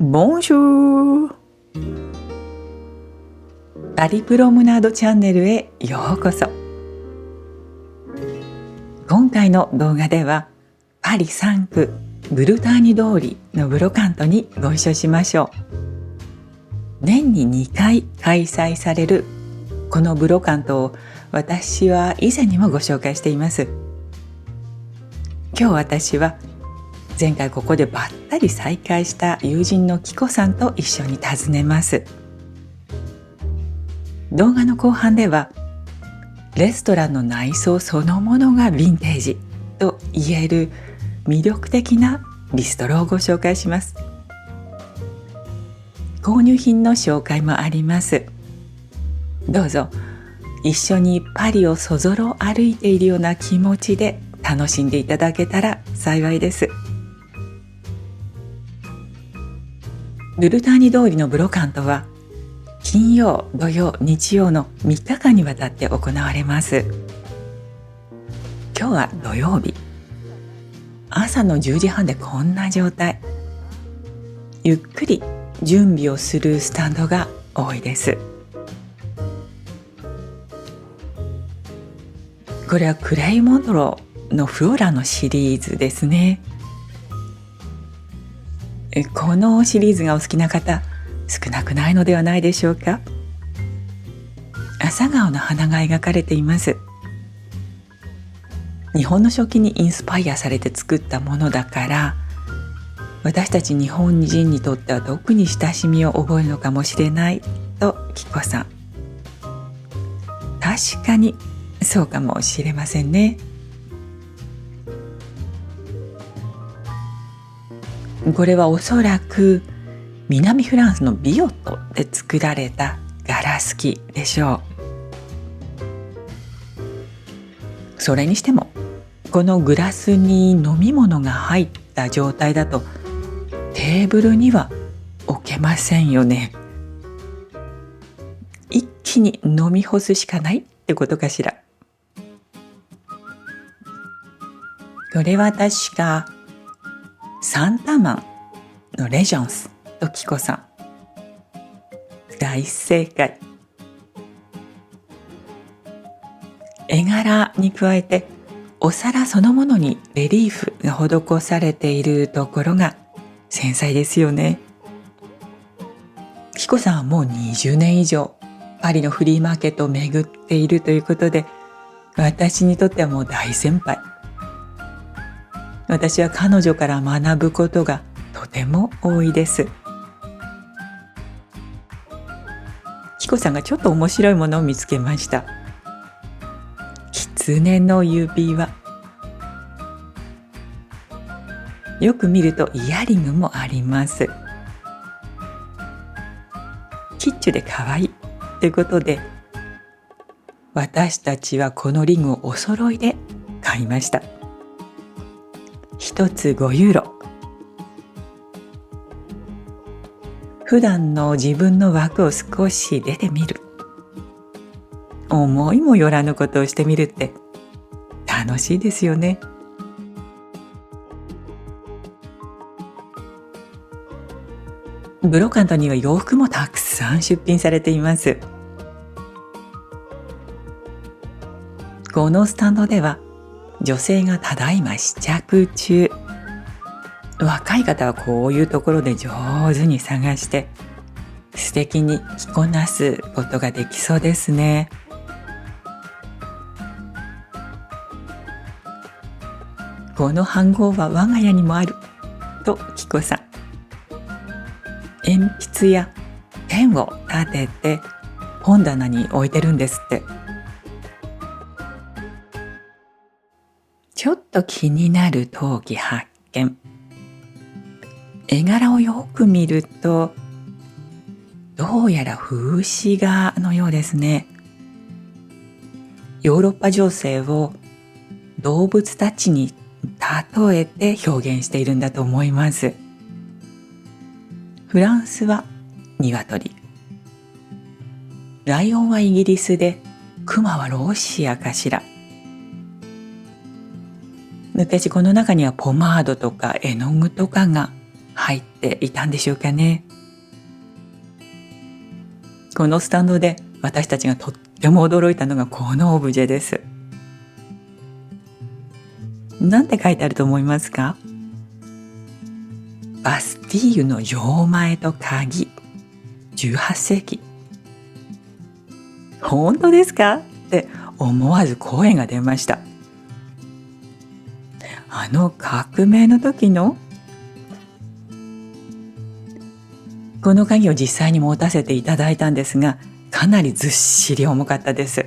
ボンジュール。パリプロムナードチャンネルへようこそ。今回の動画ではパリ3区ブルターニュ通りのブロカントにご一緒しましょう。年に2回開催されるこのブロカントを私は以前にもご紹介しています。今日私は前回ここでばったり再会した友人のキコさんと一緒に訪ねます。動画の後半ではレストランの内装そのものがヴィンテージと言える魅力的なビストロをご紹介します。購入品の紹介もあります。どうぞ一緒にパリをそぞろ歩いているような気持ちで楽しんでいただけたら幸いです。ブルターニュ通りのブロカントは金曜、土曜、日曜の3日間にわたって行われます。今日は土曜日。朝の10時半でこんな状態。ゆっくり準備をするスタンドが多いです。これはクレイモントローのフローラのシリーズですね。このシリーズがお好きな方少なくないのではないでしょうか。朝顔の花が描かれています。日本の食器にインスパイアされて作ったものだから私たち日本人にとっては特に親しみを覚えるのかもしれないとキコさん。確かにそうかもしれませんね。これはおそらく南フランスのビオットで作られたガラス器でしょう。それにしてもこのグラスに飲み物が入った状態だとテーブルには置けませんよね。一気に飲み干すしかないってことかしら。これは確かサンタマンのレジョンスとキコさん。大正解。絵柄に加えてお皿そのものにレリーフが施されているところが繊細ですよね。キコさんはもう20年以上パリのフリーマーケットを巡っているということで私にとってはもう大先輩。私は彼女から学ぶことがとても多いです。キコさんがちょっと面白いものを見つけました。狐の指輪。よく見るとイヤリングもあります。キッチュで可愛いということで私たちはこのリングをお揃いで買いました。1つ5ユーロ。普段の自分の枠を少し出てみる。思いもよらぬことをしてみるって楽しいですよね。ブロカントには洋服もたくさん出品されています。このスタンドでは女性がただいま試着中。若い方はこういうところで上手に探して素敵に着こなすことができそうですね。この飯盒は我が家にもあるとキコさん。鉛筆やペンを立てて本棚に置いてるんですって。ちょっと気になる陶器発見。絵柄をよく見るとどうやら風刺画のようですね。ヨーロッパ情勢を動物たちに例えて表現しているんだと思います。フランスは鶏、ライオンはイギリスでクマはロシアかしら。昔この中にはポマードとか絵の具とかが入っていたんでしょうかね。このスタンドで私たちがとっても驚いたのがこのオブジェです。なんて書いてあると思いますか？バスティーユの錠前と鍵、18世紀。本当ですかって思わず声が出ました。あの革命の時の？この鍵を実際に持たせていただいたんですが、かなりずっしり重かったです。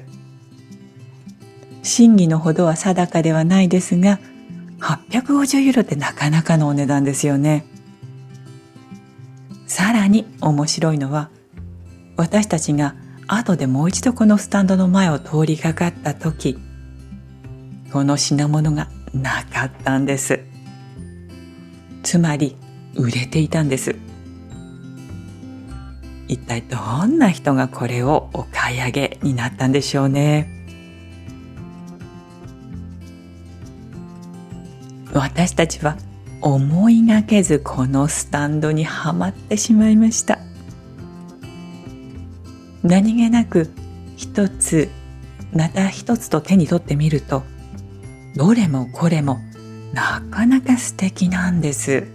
真偽のほどは定かではないですが、850ユーロってなかなかのお値段ですよね。さらに面白いのは、私たちが後でもう一度このスタンドの前を通りかかった時、この品物がなかったんです。つまり売れていたんです。一体どんな人がこれをお買い上げになったんでしょうね。私たちは思いがけずこのスタンドにはまってしまいました。何気なく一つまた一つと手に取ってみると、どれもこれもなかなか素敵なんです。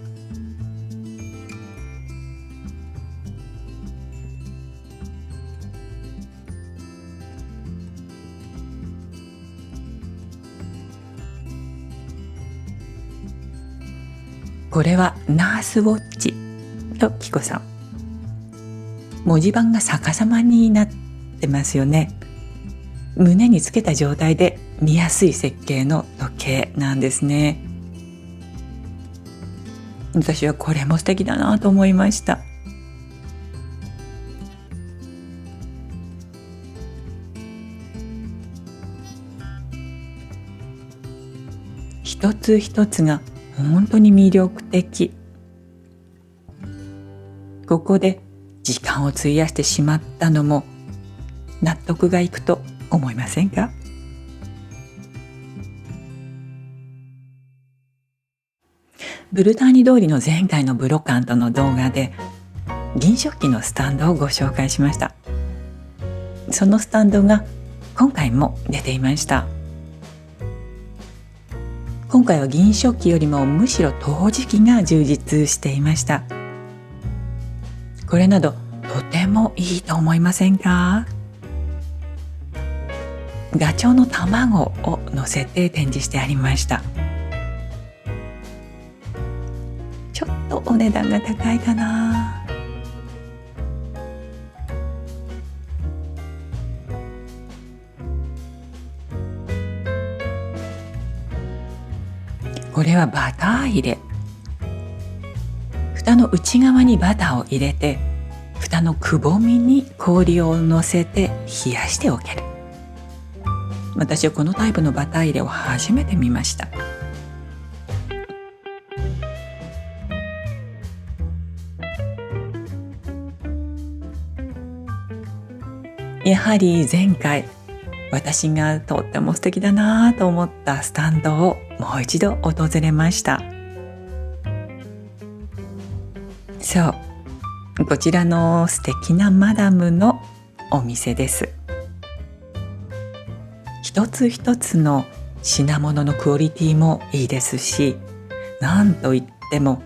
これはナースウォッチとキコさん。文字盤が逆さまになってますよね。胸につけた状態で見やすい設計の時計なんですね。私はこれも素敵だなと思いました。一つ一つが本当に魅力的。ここで時間を費やしてしまったのも納得がいくと思いませんか？ブルターニ通りの前回のブロカントの動画で銀食器のスタンドをご紹介しました。そのスタンドが今回も出ていました。今回は銀食器よりもむしろ陶磁器が充実していました。これなどとてもいいと思いませんか？ガチョウの卵を乗せて展示してありました。ちょっとお値段が高いかな。これはバター入れ。蓋の内側にバターを入れて、蓋のくぼみに氷を乗せて冷やしておける。私はこのタイプのバター入れを初めて見ました。やはり前回私がとっても素敵だなと思ったスタンドをもう一度訪れました。そう、こちらの素敵なマダムのお店です。一つ一つの品物のクオリティもいいですし、なんといっても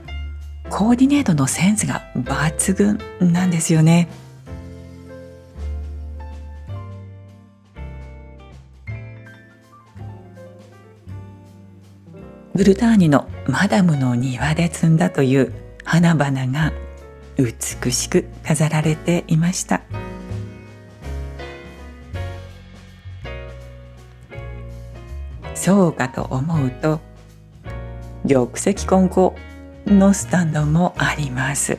コーディネートのセンスが抜群なんですよね。ブルターニュのマダムの庭で摘んだという花々が美しく飾られていました。そうかと思うと、玉石混交のスタンドもあります。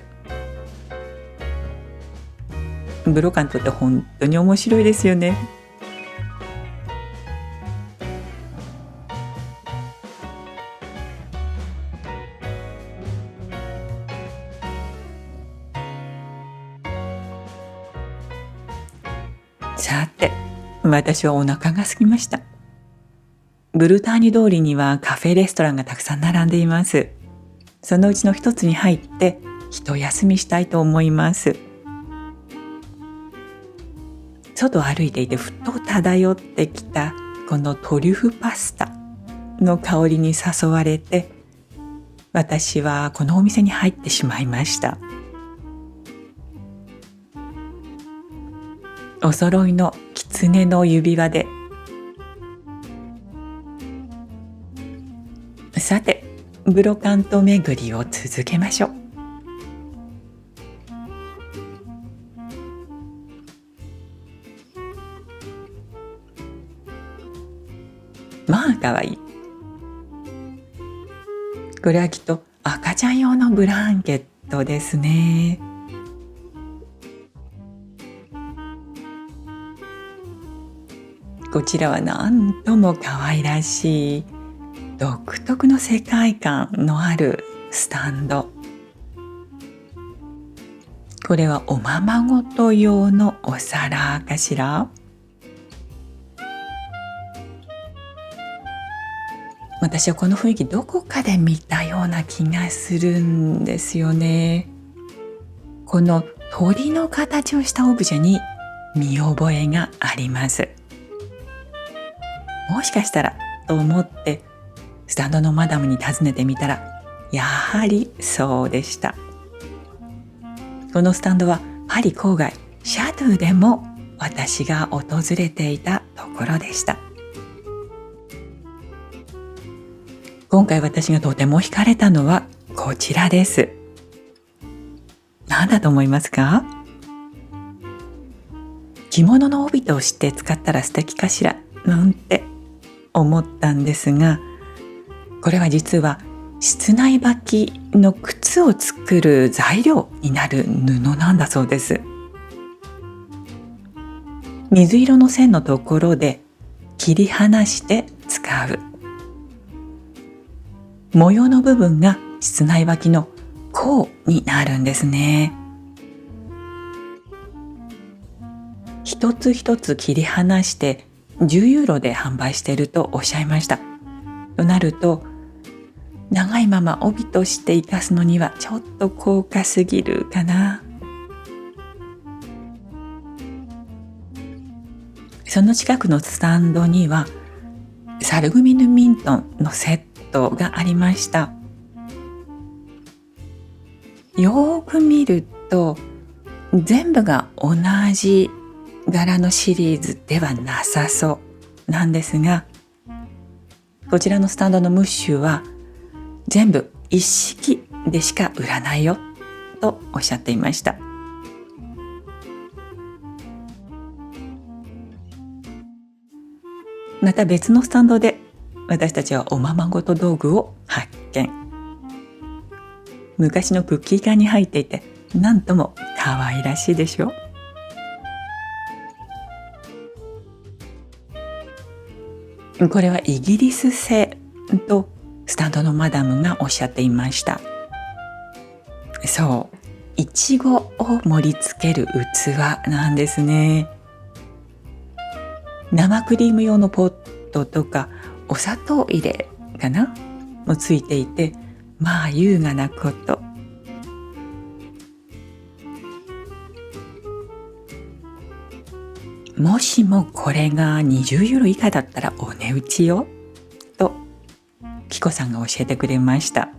ブロカントって本当に面白いですよね。さて、私はお腹が空きました。ブルターニュ通りにはカフェレストランがたくさん並んでいます。そのうちの一つに入って一休みしたいと思います。外を歩いていてふと漂ってきたこのトリュフパスタの香りに誘われて、私はこのお店に入ってしまいました。お揃いの狐の指輪で、さてブロカント巡りを続けましょう。まあかわいい。これはきっと赤ちゃん用のブランケットですね。こちらはなんとも可愛らしい独特の世界観のあるスタンド。これはおままごと用のお皿かしら。私はこの雰囲気どこかで見たような気がするんですよね。この鳥の形をしたオブジェに見覚えがあります。もしかしたらと思ってスタンドのマダムに尋ねてみたら、やはりそうでした。このスタンドはパリ郊外シャドゥでも私が訪れていたところでした。今回私がとても惹かれたのはこちらです。何だと思いますか？着物の帯として使ったら素敵かしらなんて思ったんですが、これは実は室内履きの靴を作る材料になる布なんだそうです。水色の線のところで切り離して使う。模様の部分が室内履きの甲になるんですね。一つ一つ切り離して10ユーロで販売しているとおっしゃいました。となると、長いまま帯として生かすのにはちょっと高価すぎるかな。その近くのスタンドにはサルグミヌミントンのセットがありました。よーく見ると全部が同じ柄のシリーズではなさそうなんですが、こちらのスタンドのムッシュは全部一式でしか売らないよとおっしゃっていました。また別のスタンドで私たちはおままごと道具を発見。昔のクッキー缶に入っていて、なんとも可愛らしいでしょ。これはイギリス製とスタンドのマダムがおっしゃっていました。そう、いちごを盛り付ける器なんですね。生クリーム用のポットとかお砂糖入れかなもついていて、まあ優雅なこと。もしもこれが20ユーロ以下だったらお値打ちよとキコさんが教えてくれました。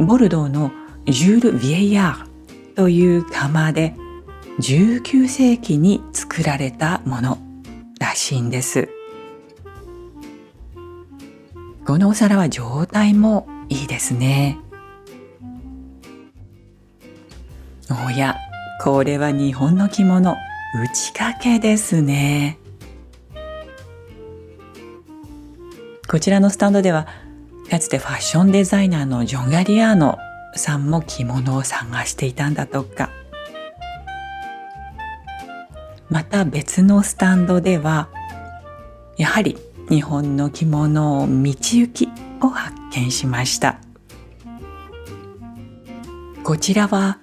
ボルドーのジュール・ヴィエイヤーという窯で19世紀に作られたものらしいんです。このお皿は状態もいいですね。おや、これは日本の着物、打ち掛けですね。こちらのスタンドではかつてファッションデザイナーのジョン・ガリアーノさんも着物を探していたんだとか。また別のスタンドではやはり日本の着物を道行きを発見しました。こちらは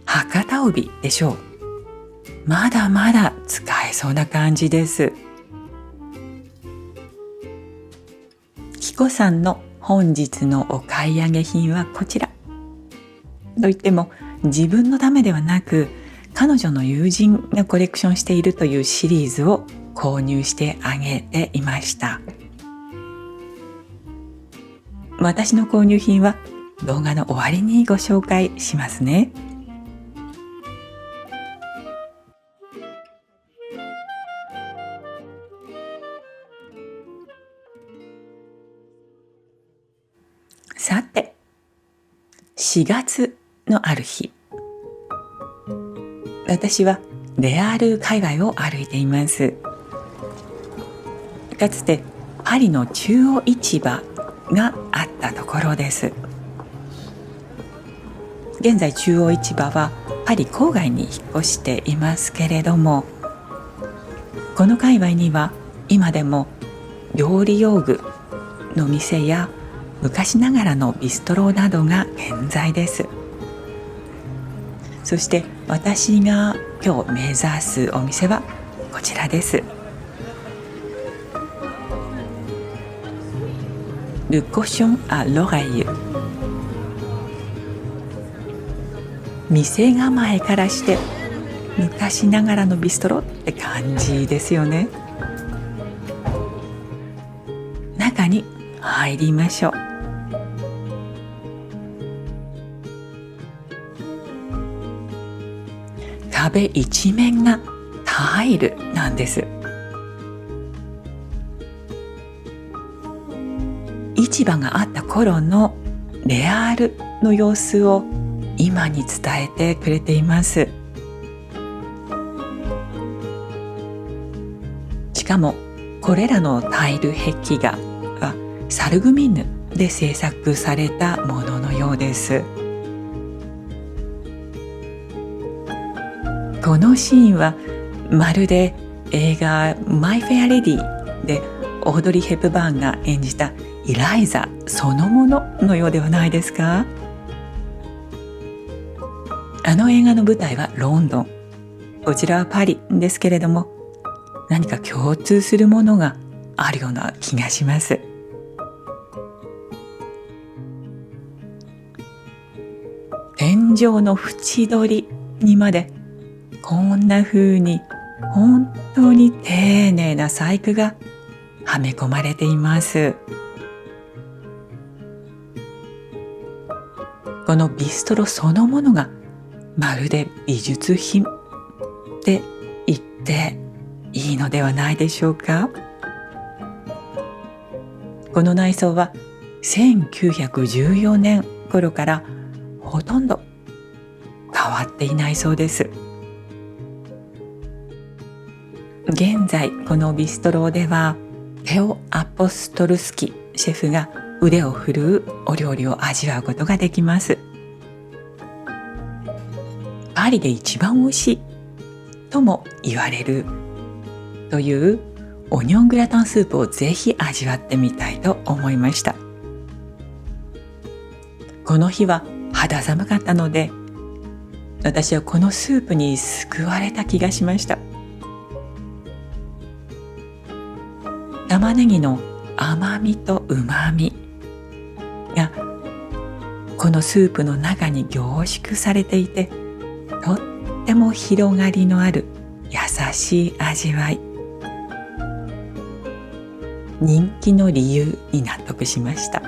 博多帯でしょう。まだまだ使えそうな感じです。キコさんの本日のお買い上げ品はこちら。と言っても自分のためではなく、彼女の友人がコレクションしているというシリーズを購入してあげていました。私の購入品は動画の終わりにご紹介しますね。さて、4月のある日、私はレアール界隈を歩いています。かつてパリの中央市場があったところです。現在中央市場はパリ郊外に引っ越していますけれども、この界隈には今でも料理用具の店や昔ながらのビストロなどが健在です。そして私が今日目指すお店はこちらです。ルコション・ア・ロレイユ。店構えからして昔ながらのビストロって感じですよね。中に入りましょう。壁一面がタイルなんです。市場があった頃のレアールの様子を今に伝えてくれています。しかもこれらのタイル壁画はサルグミンヌで制作されたもののようです。このシーンはまるで映画「マイ・フェア・レディ」でオードリー・ヘプバーンが演じたイライザそのもののようではないですか？あの映画の舞台はロンドン、こちらはパリですけれども、何か共通するものがあるような気がします。天井の縁取りにまでこんな風に本当に丁寧な細工がはめ込まれています。このビストロそのものがまるで美術品って言っていいのではないでしょうか。この内装は1914年頃からほとんど変わっていないそうです。現在このビストロではテオ・アポストルスキシェフが腕を振るうお料理を味わうことができます。パリで一番美味しいとも言われるというオニオングラタンスープをぜひ味わってみたいと思いました。この日は肌寒かったので、私はこのスープに救われた気がしました。玉ねぎの甘みとうまみがこのスープの中に凝縮されていて、とっても広がりのある優しい味わい。人気の理由に納得しました。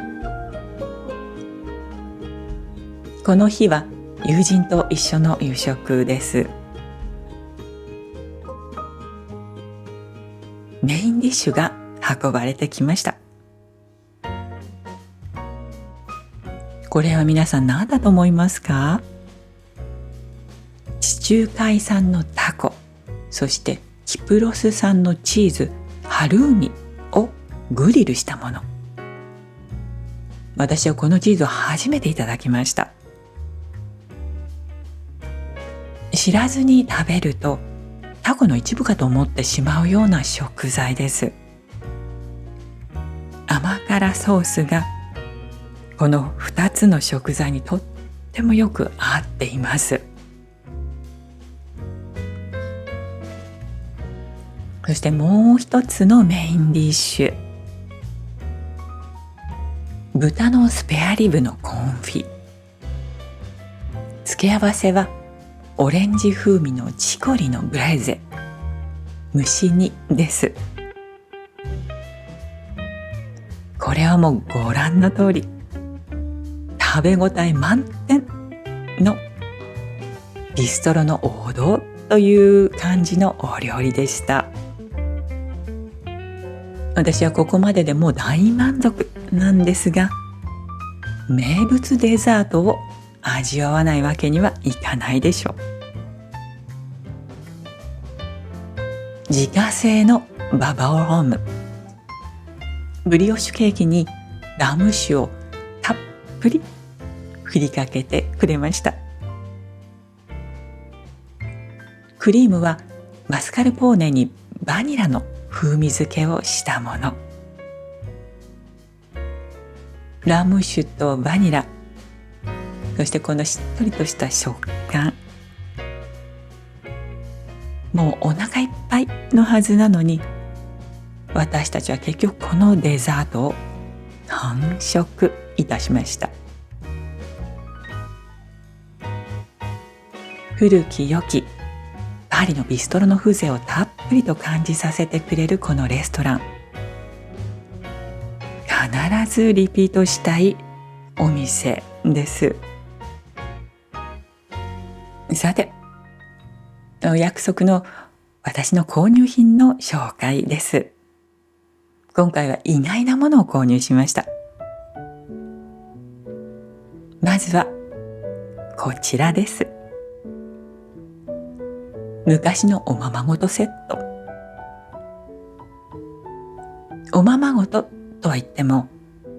この日は友人と一緒の夕食です。メインディッシュが運ばれてきました。これは皆さん何だと思いますか？地中海産のタコ、そしてキプロス産のチーズ、ハルーミをグリルしたもの。私はこのチーズを初めていただきました。知らずに食べるとタコの一部かと思ってしまうような食材です。甘辛ソースがこの2つの食材にとってもよく合っています。そしてもう一つのメインディッシュ、豚のスペアリブのコンフィ。付け合わせはオレンジ風味のチコリのブレーゼ、蒸し煮です。これはもうご覧の通り、食べ応え満点のビストロの王道という感じのお料理でした。私はここまででもう大満足なんですが、名物デザートを味わわないわけにはいかないでしょう。自家製のババオローム、ブリオッシュケーキにラム酒をたっぷり振りかけてくれました。クリームはマスカルポーネにバニラの風味付けをしたもの。ラム酒とバニラ、そしてこのしっとりとした食感、もうお腹いっぱいのはずなのに、私たちは結局このデザートを完食いたしました。古き良きパリのビストロの風情をたっぷりと感じさせてくれるこのレストラン、必ずリピートしたいお店です。さて、お約束の私の購入品の紹介です。今回は意外なものを購入しました。まずはこちらです。昔のおままごとセット。おままごととは言っても、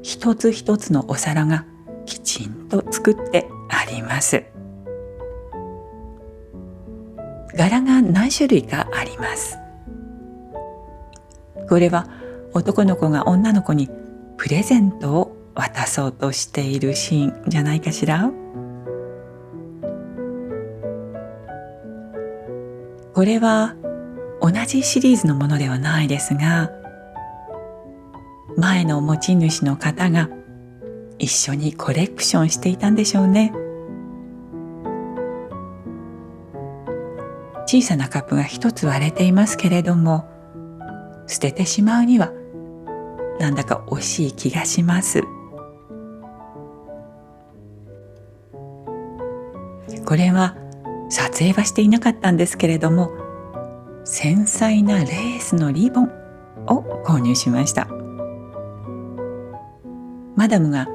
一つ一つのお皿がきちんと作ってあります。柄が何種類かあります。これは男の子が女の子にプレゼントを渡そうとしているシーンじゃないかしら。これは同じシリーズのものではないですが、前の持ち主の方が一緒にコレクションしていたんでしょうね。小さなカップが一つ割れていますけれども、捨ててしまうにはなんだか惜しい気がします。これは撮影はしていなかったんですけれども、繊細なレースのリボンを購入しました。マダムが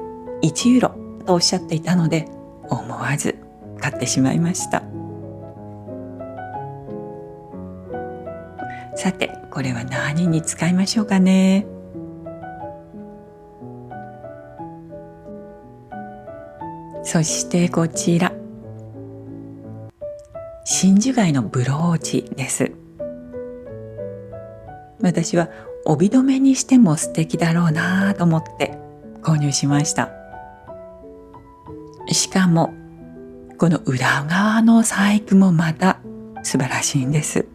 1ユーロとおっしゃっていたので、思わず買ってしまいました。さて、これは何に使いましょうかね。そしてこちら、真珠貝のブローチです。私は帯留めにしても素敵だろうなと思って購入しました。しかもこの裏側の細工もまた素晴らしいんです。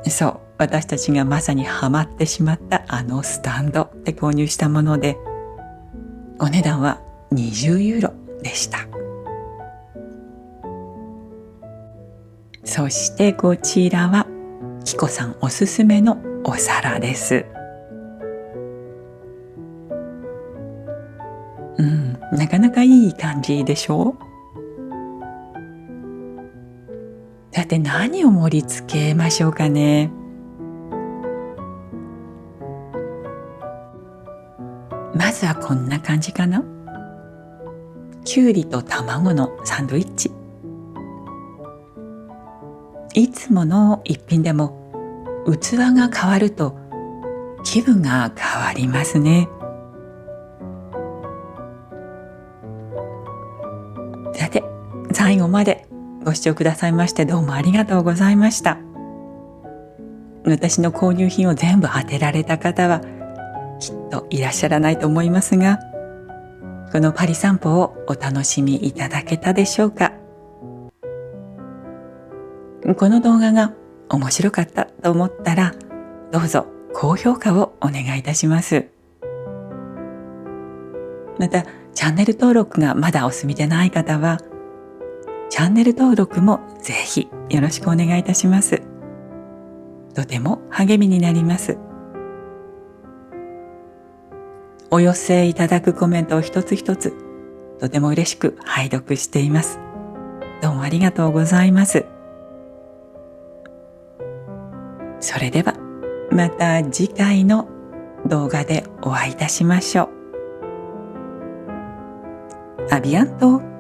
そう、私たちがまさにハマってしまったあのスタンドで購入したもので、お値段は20ユーロでした。そしてこちらはキコさんおすすめのお皿です。なかなかいい感じでしょう。さて、何を盛り付けましょうかね。まずはこんな感じかな。きゅうりと卵のサンドイッチ。いつもの一品でも器が変わると気分が変わりますね。さて、最後までご視聴くださいましてどうもありがとうございました。私の購入品を全部当てられた方はきっといらっしゃらないと思いますが、このパリ散歩をお楽しみいただけたでしょうか。この動画が面白かったと思ったら、どうぞ高評価をお願いいたします。また、チャンネル登録がまだお済みでない方は、チャンネル登録もぜひよろしくお願いいたします。とても励みになります。お寄せいただくコメントを一つ一つ、とても嬉しく拝読しています。どうもありがとうございます。それでは、また次回の動画でお会いいたしましょう。アビアント。